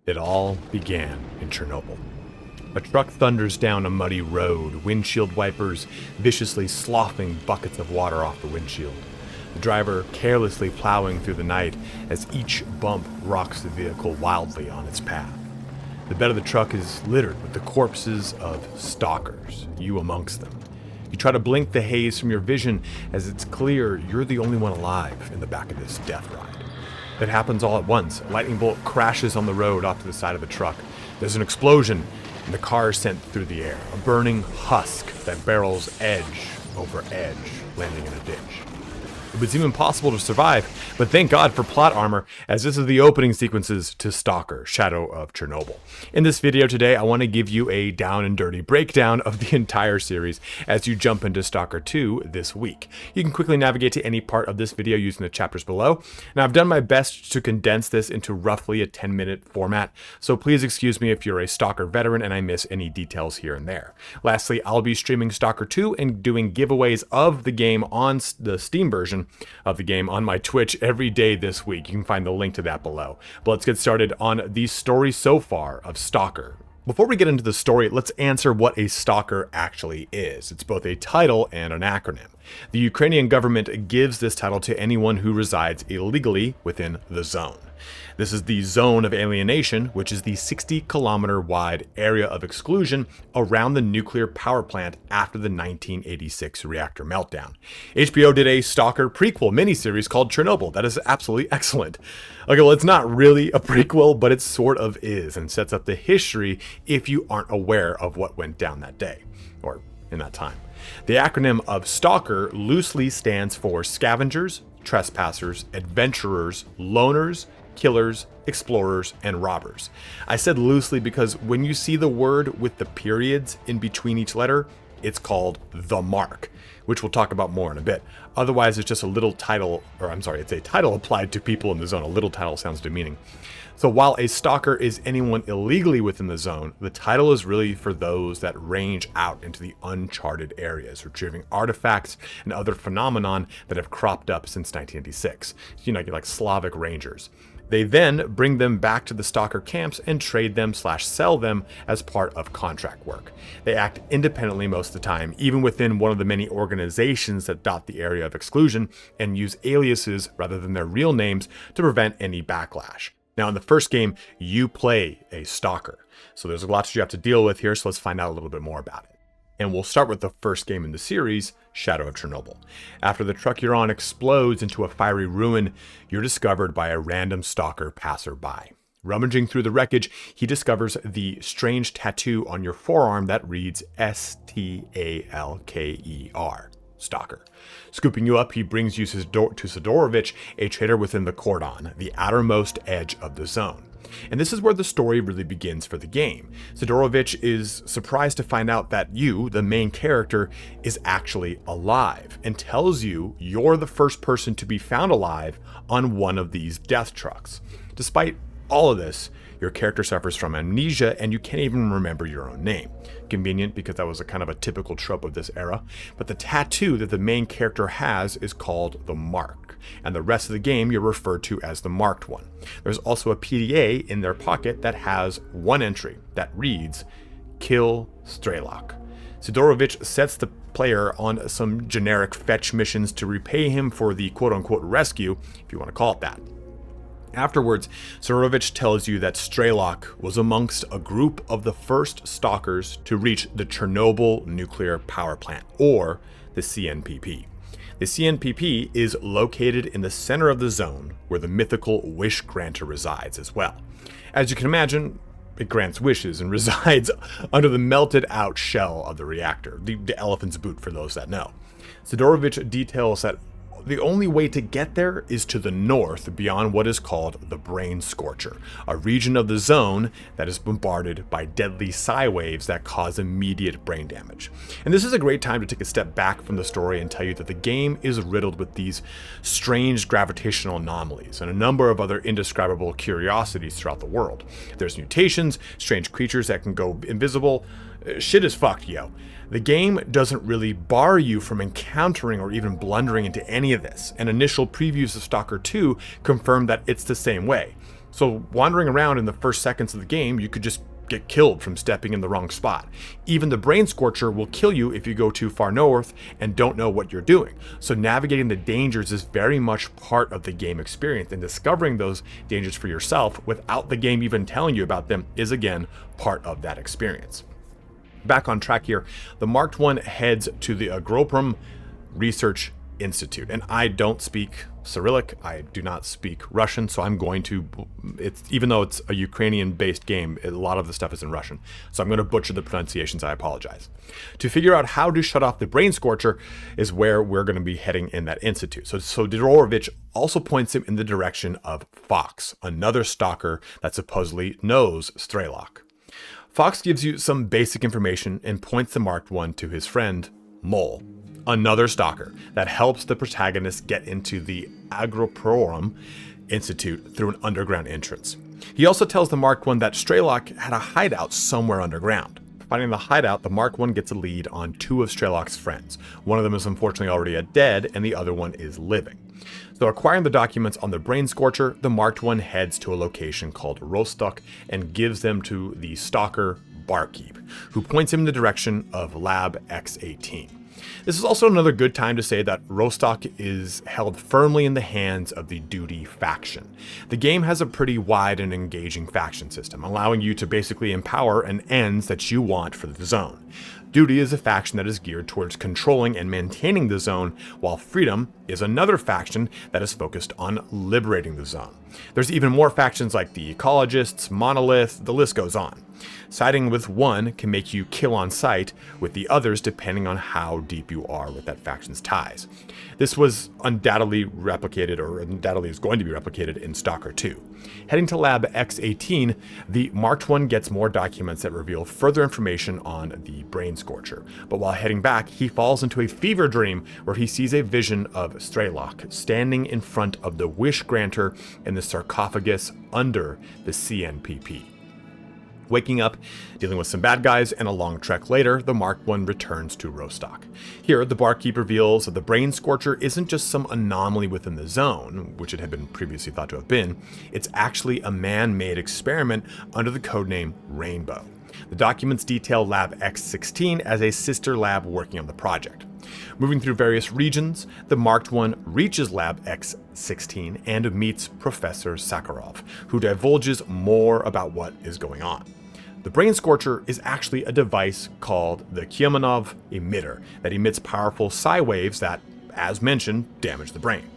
It all began in Chernobyl. A truck thunders down a muddy road, windshield wipers viciously sloughing buckets of water off the windshield. The driver carelessly plowing through the night as each bump rocks the vehicle wildly on its path. The bed of the truck is littered with the corpses of stalkers, you amongst them. You try to blink the haze from your vision as it's clear you're the only one alive in the back of this death ride. It happens all at once. A lightning bolt crashes on the road off to the side of the truck. There's an explosion, and the car is sent through the air. A burning husk that barrels edge over edge, landing in a ditch. It would seem impossible to survive, but thank God for plot armor, as this is the opening sequences to Stalker, Shadow of Chernobyl. In this video today, I want to give you a down and dirty breakdown of the entire series as you jump into Stalker 2 this week. You can quickly navigate to any part of this video using the chapters below. Now, I've done my best to condense this into roughly a 10-minute format, so please excuse me if you're a Stalker veteran and I miss any details here and there. Lastly, I'll be streaming Stalker 2 and doing giveaways of the game on the Steam version of the game on my Twitch every day this week. You can find the link to that below. But let's get started on the story so far of Stalker. Before we get into the story, let's answer what a stalker actually is. It's both a title and an acronym. The Ukrainian government gives this title to anyone who resides illegally within the zone. This is the zone of alienation, which is the 60-kilometer wide area of exclusion around the nuclear power plant after the 1986 reactor meltdown. HBO did a Stalker prequel miniseries called Chernobyl. That is absolutely excellent. Okay, well, it's not really a prequel, but it sort of is, and sets up the history if you aren't aware of what went down that day, or in that time. The acronym of Stalker loosely stands for Scavengers, Trespassers, Adventurers, Loners, Killers, Explorers, and Robbers. I said loosely because when you see the word with the periods in between each letter, it's called the mark, which we'll talk about more in a bit. Otherwise, it's just a little title, it's a title applied to people in the zone. A little title sounds demeaning. So while a stalker is anyone illegally within the zone, the title is really for those that range out into the uncharted areas, retrieving artifacts and other phenomenon that have cropped up since 1986. Like Slavic Rangers. They then bring them back to the stalker camps and trade them / sell them as part of contract work. They act independently most of the time, even within one of the many organizations that dot the area of exclusion, and use aliases rather than their real names to prevent any backlash. Now, in the first game, you play a stalker. So there's a lot you have to deal with here, so let's find out a little bit more about it. And we'll start with the first game in the series, Shadow of Chernobyl. After the truck you're on explodes into a fiery ruin, you're discovered by a random stalker passerby. Rummaging through the wreckage, he discovers the strange tattoo on your forearm that reads S.T.A.L.K.E.R. Stalker. Scooping you up, he brings you to Sidorovich, a trader within the cordon, the outermost edge of the zone. And this is where the story really begins for the game. Sidorovich is surprised to find out that you, the main character, is actually alive, and tells you you're the first person to be found alive on one of these death trucks. Despite all of this, your character suffers from amnesia and you can't even remember your own name. Convenient, because that was a kind of a typical trope of this era. But the tattoo that the main character has is called the Mark, and the rest of the game you're referred to as the Marked One. There's also a PDA in their pocket that has one entry that reads, Kill S.T.A.L.K.E.R. Sidorovich sets the player on some generic fetch missions to repay him for the quote-unquote rescue, if you want to call it that. Afterwards, Sidorovich tells you that S.T.A.L.K.E.R. was amongst a group of the first stalkers to reach the Chernobyl nuclear power plant, or the CNPP. The CNPP is located in the center of the zone where the mythical Wish Granter resides as well. As you can imagine, it grants wishes and resides under the melted out shell of the reactor, the elephant's boot for those that know. Sidorovich details that the only way to get there is to the north beyond what is called the Brain Scorcher, a region of the zone that is bombarded by deadly psi waves that cause immediate brain damage. And this is a great time to take a step back from the story and tell you that the game is riddled with these strange gravitational anomalies and a number of other indescribable curiosities throughout the world. There's mutations, strange creatures that can go invisible. Shit is fucked, yo. The game doesn't really bar you from encountering or even blundering into any of this, and initial previews of Stalker 2 confirm that it's the same way. So wandering around in the first seconds of the game, you could just get killed from stepping in the wrong spot. Even the Brain Scorcher will kill you if you go too far north and don't know what you're doing. So navigating the dangers is very much part of the game experience, and discovering those dangers for yourself without the game even telling you about them is again part of that experience. Back on track here, the Marked One heads to the Agroprom Research Institute, and I don't speak Cyrillic, I do not speak Russian, so I'm going to, even though it's a Ukrainian-based game, a lot of the stuff is in Russian, so I'm going to butcher the pronunciations, I apologize. To figure out how to shut off the Brain Scorcher is where we're going to be heading in that institute. So Dorovich also points him in the direction of Fox, another stalker that supposedly knows S.T.A.L.K.E.R. Fox gives you some basic information and points the Marked One to his friend, Mole, another stalker that helps the protagonist get into the Agroprom Institute through an underground entrance. He also tells the Marked One that S.T.A.L.K.E.R had a hideout somewhere underground. Finding the hideout, the Marked One gets a lead on two of S.T.A.L.K.E.'s friends. One of them is unfortunately already dead, and the other one is living. So acquiring the documents on the Brain Scorcher, the Marked One heads to a location called Rostock and gives them to the stalker Barkeep, who points him in the direction of Lab X18. This is also another good time to say that Rostock is held firmly in the hands of the Duty faction. The game has a pretty wide and engaging faction system, allowing you to basically empower an ends that you want for the zone. Duty is a faction that is geared towards controlling and maintaining the zone, while Freedom is another faction that is focused on liberating the zone. There's even more factions like the Ecologists, Monolith, the list goes on. Siding with one can make you kill on sight with the others depending on how deep you are with that faction's ties. This was undoubtedly replicated, or undoubtedly is going to be replicated in Stalker 2. Heading to Lab X18, the Marked One gets more documents that reveal further information on the Brain Scorcher. But while heading back, he falls into a fever dream where he sees a vision of S.T.A.L.K.E.R standing in front of the Wish Granter in the sarcophagus under the CNPP. Waking up, dealing with some bad guys, and a long trek later, the Marked One returns to Rostock. Here, the Barkeep reveals that the Brain Scorcher isn't just some anomaly within the zone, which it had been previously thought to have been. It's actually a man-made experiment under the codename Rainbow. The documents detail Lab X16 as a sister lab working on the project. Moving through various regions, the Marked One reaches Lab X16 and meets Professor Sakharov, who divulges more about what is going on. The Brain Scorcher is actually a device called the Chornobyl emitter that emits powerful psi waves that, as mentioned, damage the brain.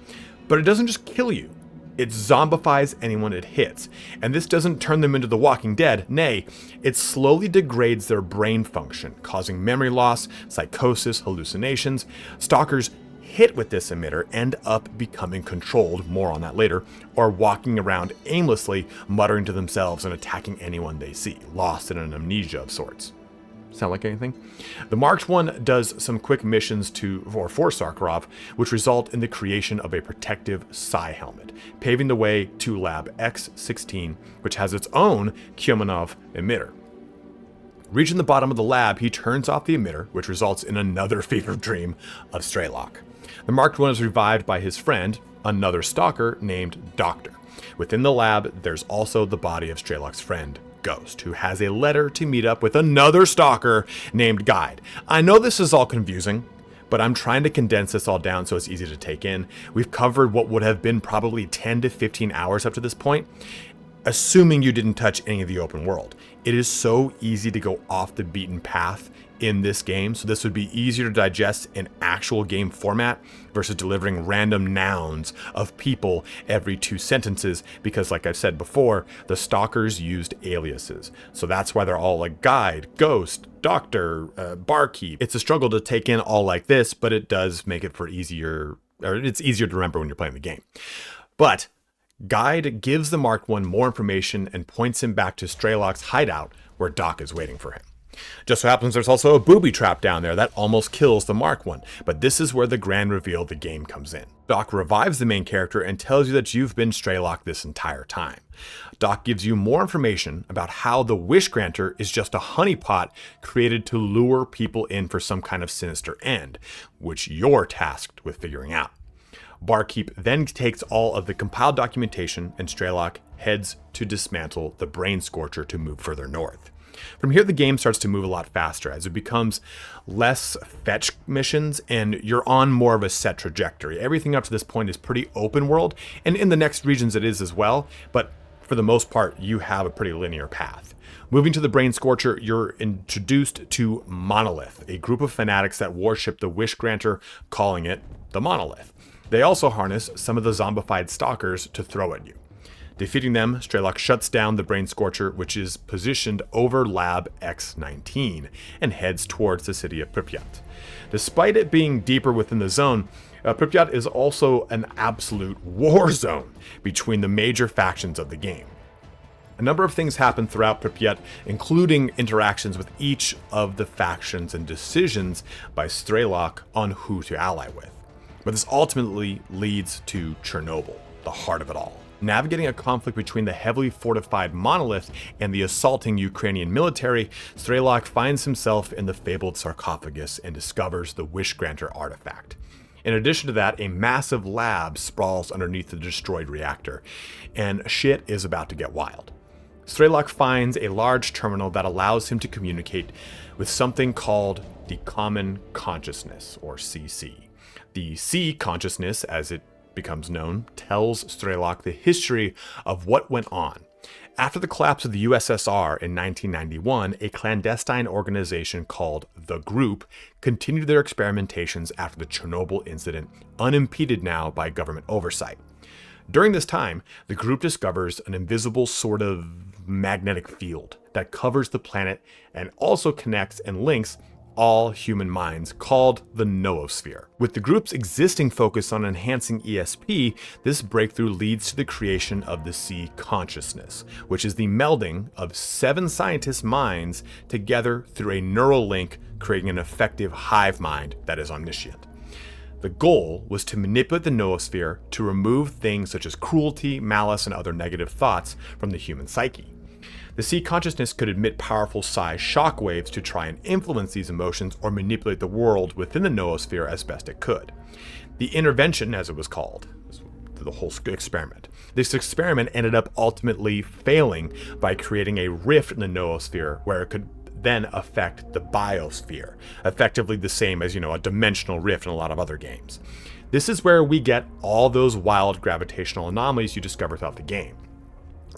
But it doesn't just kill you. It zombifies anyone it hits, and this doesn't turn them into the Walking Dead. Nay, it slowly degrades their brain function, causing memory loss, psychosis, hallucinations. Stalkers hit with this emitter end up becoming controlled, more on that later, or walking around aimlessly, muttering to themselves and attacking anyone they see, lost in an amnesia of sorts. Sound like anything? The Marked One does some quick missions for Sakharov, which result in the creation of a protective psi helmet, paving the way to Lab X16, which has its own Chornobyl emitter. Reaching the bottom of the lab, he turns off the emitter, which results in another fever dream of S.T.A.L.K.E.R. The Marked One is revived by his friend, another stalker named Doctor. Within the lab, there's also the body of S.T.A.L.K.E.'s friend, Ghost, who has a letter to meet up with another stalker named Guide. I know this is all confusing, but I'm trying to condense this all down so it's easy to take in. We've covered what would have been probably 10 to 15 hours up to this point, assuming you didn't touch any of the open world. It is so easy to go off the beaten path in this game, so this would be easier to digest in actual game format versus delivering random nouns of people every 2 sentences, because like I've said before, the stalkers used aliases. So that's why they're all like Guide, Ghost, Doctor, Barkeep. It's a struggle to take in all like this, but it does make it it's easier to remember when you're playing the game. But Guide gives the Marked One more information and points him back to S.T.A.L.K.E.'s hideout where Doc is waiting for him. Just so happens there's also a booby trap down there that almost kills the Marked One, but this is where the grand reveal of the game comes in. Doc revives the main character and tells you that you've been S.T.A.L.K.E. this entire time. Doc gives you more information about how the Wish Granter is just a honeypot created to lure people in for some kind of sinister end, which you're tasked with figuring out. Barkeep then takes all of the compiled documentation and S.T.A.L.K.E. heads to dismantle the Brain Scorcher to move further north. From here, the game starts to move a lot faster as it becomes less fetch missions and you're on more of a set trajectory. Everything up to this point is pretty open world, and in the next regions it is as well, but for the most part, you have a pretty linear path. Moving to the Brain Scorcher, you're introduced to Monolith, a group of fanatics that worship the Wish Granter, calling it the Monolith. They also harness some of the zombified stalkers to throw at you. Defeating them, S.T.A.L.K.E.R shuts down the Brain Scorcher, which is positioned over Lab X-19, and heads towards the city of Pripyat. Despite it being deeper within the zone, Pripyat is also an absolute war zone between the major factions of the game. A number of things happen throughout Pripyat, including interactions with each of the factions and decisions by S.T.A.L.K.E.R on who to ally with. But this ultimately leads to Chernobyl, the heart of it all. Navigating a conflict between the heavily fortified Monolith and the assaulting Ukrainian military, S.T.A.L.K.E.R finds himself in the fabled sarcophagus and discovers the Wish Granter artifact. In addition to that, a massive lab sprawls underneath the destroyed reactor, and shit is about to get wild. S.T.A.L.K.E.R finds a large terminal that allows him to communicate with something called the Common Consciousness, or CC. The C consciousness, as it becomes known, tells S.T.A.L.K.E.R the history of what went on. After the collapse of the USSR in 1991, a clandestine organization called The Group continued their experimentations after the Chernobyl incident, unimpeded now by government oversight. During this time, the group discovers an invisible sort of magnetic field that covers the planet and also connects and links all human minds, called the noosphere. With the group's existing focus on enhancing ESP, this breakthrough leads to the creation of the C consciousness, which is the melding of 7 scientists' minds together through a neural link, creating an effective hive mind that is omniscient. The goal was to manipulate the noosphere to remove things such as cruelty, malice, and other negative thoughts from the human psyche. The C consciousness could emit powerful psi shockwaves to try and influence these emotions or manipulate the world within the noosphere as best it could. The intervention, as it was called, the whole experiment. This experiment ended up ultimately failing by creating a rift in the noosphere where it could then affect the biosphere, effectively the same as, a dimensional rift in a lot of other games. This is where we get all those wild gravitational anomalies you discover throughout the game.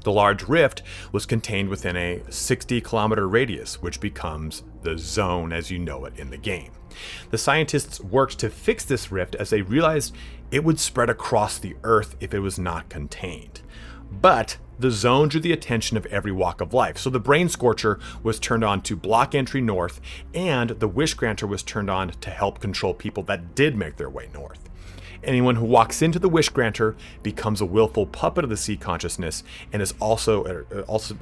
The large rift was contained within a 60-kilometer radius, which becomes the zone as you know it in the game. The scientists worked to fix this rift as they realized it would spread across the Earth if it was not contained. But the zone drew the attention of every walk of life, so the Brain Scorcher was turned on to block entry north, and the Wish Granter was turned on to help control people that did make their way north. Anyone who walks into the Wish Granter becomes a willful puppet of the C consciousness and is also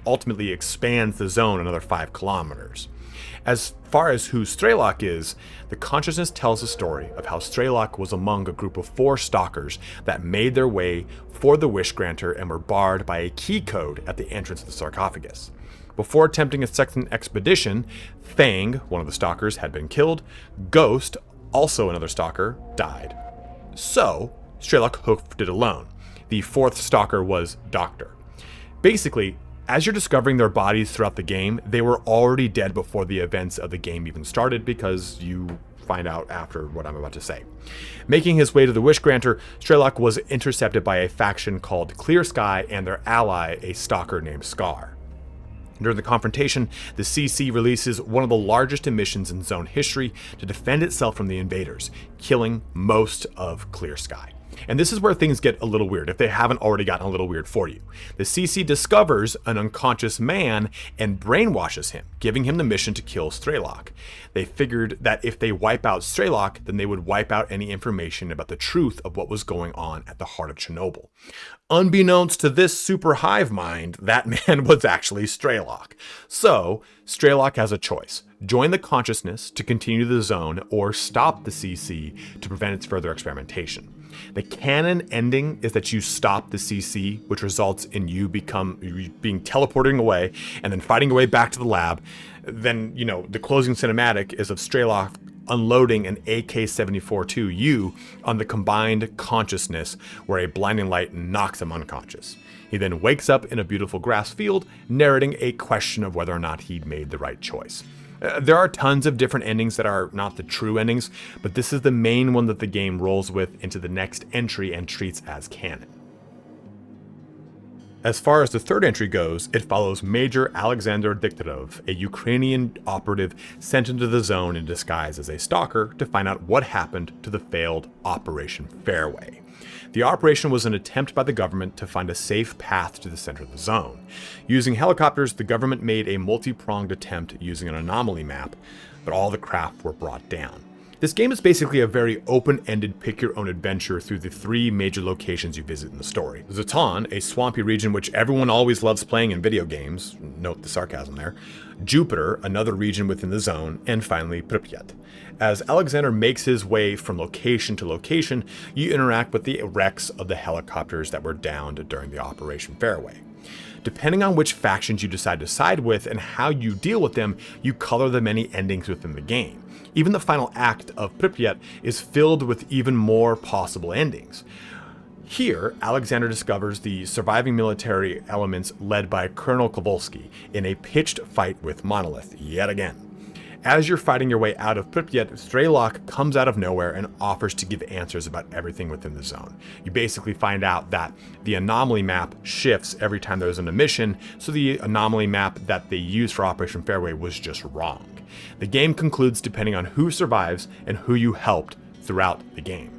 ultimately expands the zone another 5 kilometers. As far as who S.T.A.L.K.E.R is, the consciousness tells a story of how S.T.A.L.K.E.R was among a group of 4 stalkers that made their way for the Wish Granter and were barred by a key code at the entrance of the sarcophagus. Before attempting a second expedition, Fang, one of the stalkers, had been killed. Ghost, also another stalker, died. So, S.T.A.L.K.E.R hoofed it alone. The 4th stalker was Doctor. Basically, as you're discovering their bodies throughout the game, they were already dead before the events of the game even started, because you find out after what I'm about to say. Making his way to the Wish Granter, S.T.A.L.K.E.R was intercepted by a faction called Clear Sky and their ally, a stalker named Scar. During the confrontation, the CC releases one of the largest emissions in zone history to defend itself from the invaders, killing most of Clear Sky. And this is where things get a little weird, if they haven't already gotten a little weird for you. The CC discovers an unconscious man and brainwashes him, giving him the mission to kill S.T.A.L.K.E.R. They figured that if they wipe out S.T.A.L.K.E.R, then they would wipe out any information about the truth of what was going on at the heart of Chernobyl. Unbeknownst to this super hive mind, that man was actually S.T.A.L.K.E.R. So, S.T.A.L.K.E.R has a choice. Join the consciousness to continue the zone, or stop the CC to prevent its further experimentation. The canon ending is that you stop the CC, which results in you being teleporting away and then fighting your way back to the lab. Then, the closing cinematic is of S.T.A.L.K.E.R unloading an AK-74-2U on the combined consciousness, where a blinding light knocks him unconscious. He then wakes up in a beautiful grass field, narrating a question of whether or not he'd made the right choice. There are tons of different endings that are not the true endings, but this is the main one that the game rolls with into the next entry and treats as canon. As far as the third entry goes, it follows Major Alexander Diktarov, a Ukrainian operative sent into the zone in disguise as a stalker to find out what happened to the failed Operation Fairway. The operation was an attempt by the government to find a safe path to the center of the zone. Using helicopters, the government made a multi-pronged attempt using an anomaly map, but all the craft were brought down. This game is basically a very open-ended pick-your-own-adventure through the three major locations you visit in the story. Zaton, a swampy region which everyone always loves playing in video games, note the sarcasm there, Jupiter, another region within the zone, and finally Pripyat. As Alexander makes his way from location to location, you interact with the wrecks of the helicopters that were downed during the Operation Fairway. Depending on which factions you decide to side with and how you deal with them, you color the many endings within the game. Even the final act of Pripyat is filled with even more possible endings. Here, Alexander discovers the surviving military elements led by Colonel Kowalski in a pitched fight with Monolith, yet again. As you're fighting your way out of Pripyat, Strelok comes out of nowhere and offers to give answers about everything within the zone. You basically find out that the anomaly map shifts every time there's an emission, so the anomaly map that they used for Operation Fairway was just wrong. The game concludes depending on who survives and who you helped throughout the game.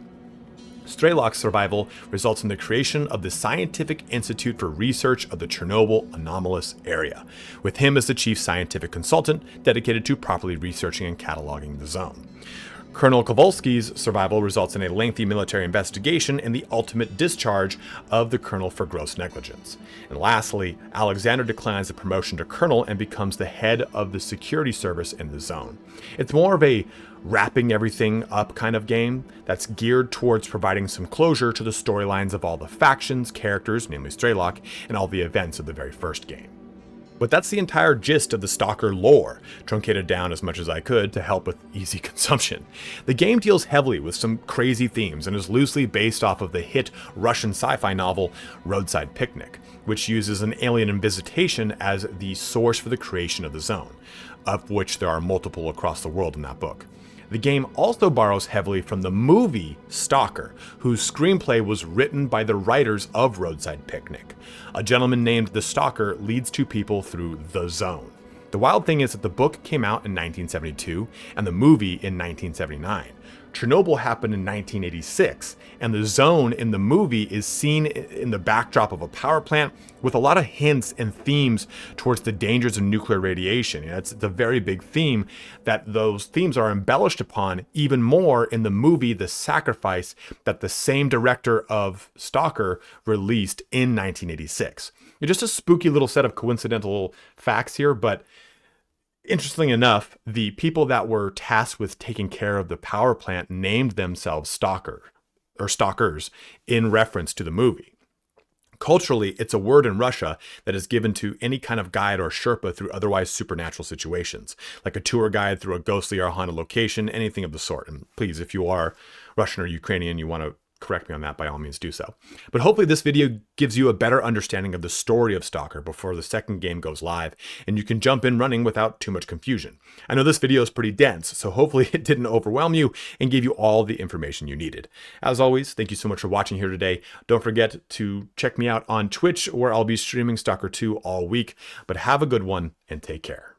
Strelok's survival results in the creation of the Scientific Institute for Research of the Chernobyl Anomalous Area, with him as the chief scientific consultant dedicated to properly researching and cataloging the zone. Colonel Kowalski's survival results in a lengthy military investigation and the ultimate discharge of the colonel for gross negligence. And lastly, Alexander declines the promotion to colonel and becomes the head of the security service in the zone. It's more of a wrapping everything up kind of game that's geared towards providing some closure to the storylines of all the factions, characters, namely Strelok, and all the events of the very first game. But that's the entire gist of the Stalker lore, truncated down as much as I could to help with easy consumption. The game deals heavily with some crazy themes and is loosely based off of the hit Russian sci-fi novel Roadside Picnic, which uses an alien visitation as the source for the creation of the zone, of which there are multiple across the world in that book. The game also borrows heavily from the movie Stalker, whose screenplay was written by the writers of Roadside Picnic. A gentleman named the Stalker leads two people through the zone. The wild thing is that the book came out in 1972 and the movie in 1979. Chernobyl happened in 1986, and the zone in the movie is seen in the backdrop of a power plant with a lot of hints and themes towards the dangers of nuclear radiation. It's the very big theme that those themes are embellished upon even more in the movie The Sacrifice that the same director of Stalker released in 1986. It's just a spooky little set of coincidental facts here, but interestingly enough, the people that were tasked with taking care of the power plant named themselves Stalkers in reference to the movie. Culturally, it's a word in Russia that is given to any kind of guide or Sherpa through otherwise supernatural situations, like a tour guide through a ghostly or haunted location, anything of the sort. And please, if you are Russian or Ukrainian, you want to correct me on that, by all means do so. But hopefully this video gives you a better understanding of the story of Stalker before the second game goes live, and you can jump in running without too much confusion. I know this video is pretty dense, so hopefully it didn't overwhelm you and gave you all the information you needed. As always, thank you so much for watching here today. Don't forget to check me out on Twitch, where I'll be streaming Stalker 2 all week, but have a good one and take care.